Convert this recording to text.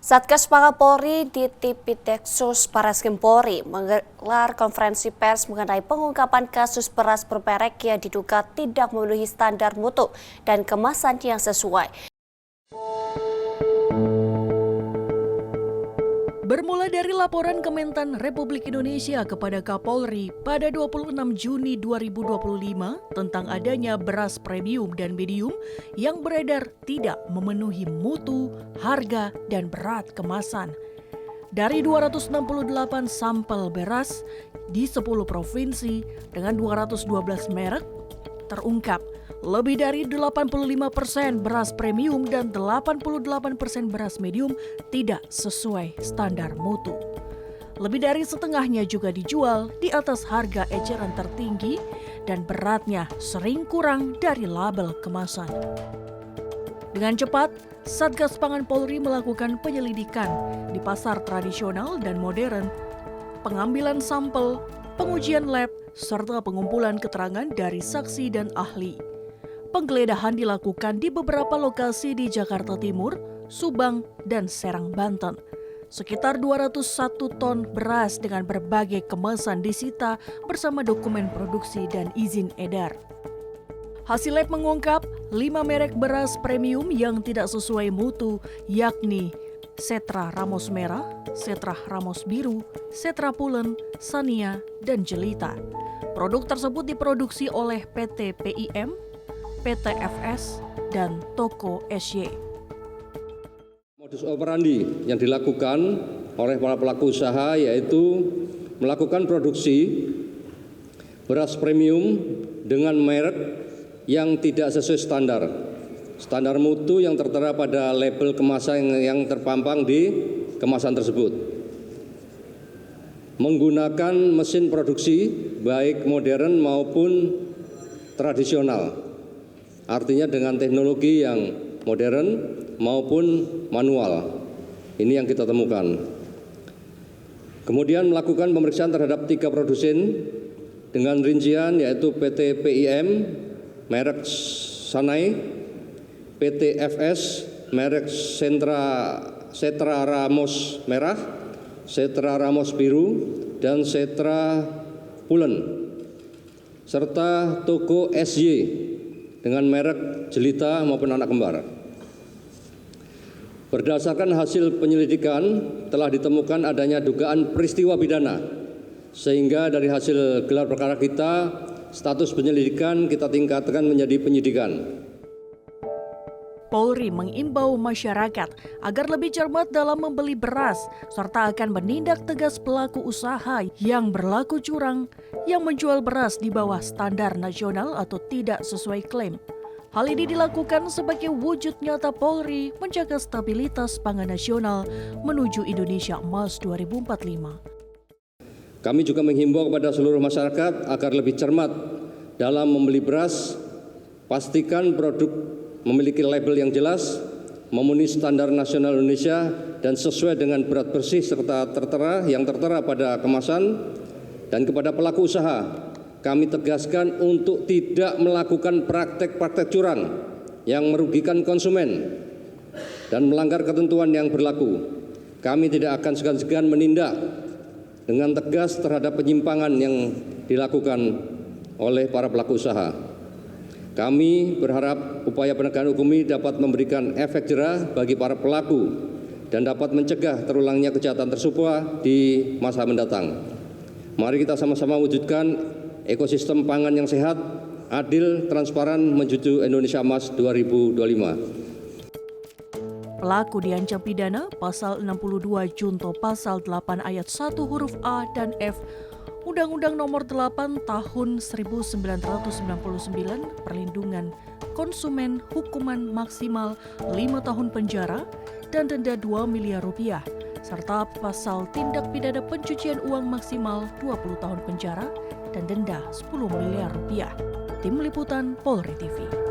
Satgas Pangan Polri di Tipideksus Barreskrim Polri menggelar konferensi pers mengenai pengungkapan kasus beras bermerek yang diduga tidak memenuhi standar mutu dan kemasan yang sesuai. Bermula dari laporan Kementan Republik Indonesia kepada Kapolri pada 26 Juni 2025 tentang adanya beras premium dan medium yang beredar tidak memenuhi mutu, harga, dan berat kemasan. Dari 268 sampel beras di 10 provinsi dengan 212 merek, terungkap lebih dari 85% beras premium dan 88% beras medium tidak sesuai standar mutu. Lebih dari setengahnya juga dijual di atas harga eceran tertinggi dan beratnya sering kurang dari label kemasan. Dengan cepat, Satgas Pangan Polri melakukan penyelidikan di pasar tradisional dan modern, pengambilan sampel, pengujian lab, serta pengumpulan keterangan dari saksi dan ahli. Penggeledahan dilakukan di beberapa lokasi di Jakarta Timur, Subang, dan Serang, Banten. Sekitar 201 ton beras dengan berbagai kemasan disita bersama dokumen produksi dan izin edar. Hasil lab mengungkap 5 merek beras premium yang tidak sesuai mutu, yakni Setra Ramos Merah, Setra Ramos Biru, Setra Pulen, Sania, dan Jelita. Produk tersebut diproduksi oleh PT PIM, PT FS, dan Toko SY. Modus operandi yang dilakukan oleh para pelaku usaha yaitu melakukan produksi beras premium dengan merek yang tidak sesuai standar mutu yang tertera pada label kemasan yang terpampang di kemasan tersebut. Menggunakan mesin produksi baik modern maupun tradisional. Artinya dengan teknologi yang modern maupun manual. Ini yang kita temukan. Kemudian melakukan pemeriksaan terhadap 3 produsen dengan rincian yaitu PT PIM, merek Sanai, PT FS, merek Setra Ramos Merah, Setra Ramos Biru, dan Setra Pulen, serta Toko SY dengan merek Jelita maupun anak kembar. Berdasarkan hasil penyelidikan telah ditemukan adanya dugaan peristiwa pidana, sehingga dari hasil gelar perkara kita, status penyelidikan kita tingkatkan menjadi penyidikan. Polri mengimbau masyarakat agar lebih cermat dalam membeli beras, serta akan menindak tegas pelaku usaha yang berlaku curang, yang menjual beras di bawah standar nasional atau tidak sesuai klaim. Hal ini dilakukan sebagai wujud nyata Polri menjaga stabilitas pangan nasional menuju Indonesia Emas 2045. Kami juga menghimbau kepada seluruh masyarakat agar lebih cermat dalam membeli beras, pastikan produk memiliki label yang jelas, memenuhi standar nasional Indonesia, dan sesuai dengan berat bersih serta yang tertera pada kemasan. Dan kepada pelaku usaha, kami tegaskan untuk tidak melakukan praktek-praktek curang yang merugikan konsumen dan melanggar ketentuan yang berlaku. Kami tidak akan segan-segan menindak dengan tegas terhadap penyimpangan yang dilakukan oleh para pelaku usaha. Kami berharap upaya penegakan hukum ini dapat memberikan efek jerah bagi para pelaku dan dapat mencegah terulangnya kejahatan tersebut di masa mendatang. Mari kita sama-sama wujudkan ekosistem pangan yang sehat, adil, transparan menuju Indonesia Emas 2025. Pelaku diancam pidana pasal 62 junto pasal 8 ayat 1 huruf A dan F Undang-Undang Nomor 8 Tahun 1999 Perlindungan Konsumen, hukuman maksimal 5 tahun penjara dan denda 2 miliar rupiah, serta pasal tindak pidana pencucian uang maksimal 20 tahun penjara dan denda 10 miliar rupiah. Tim Liputan Polri TV.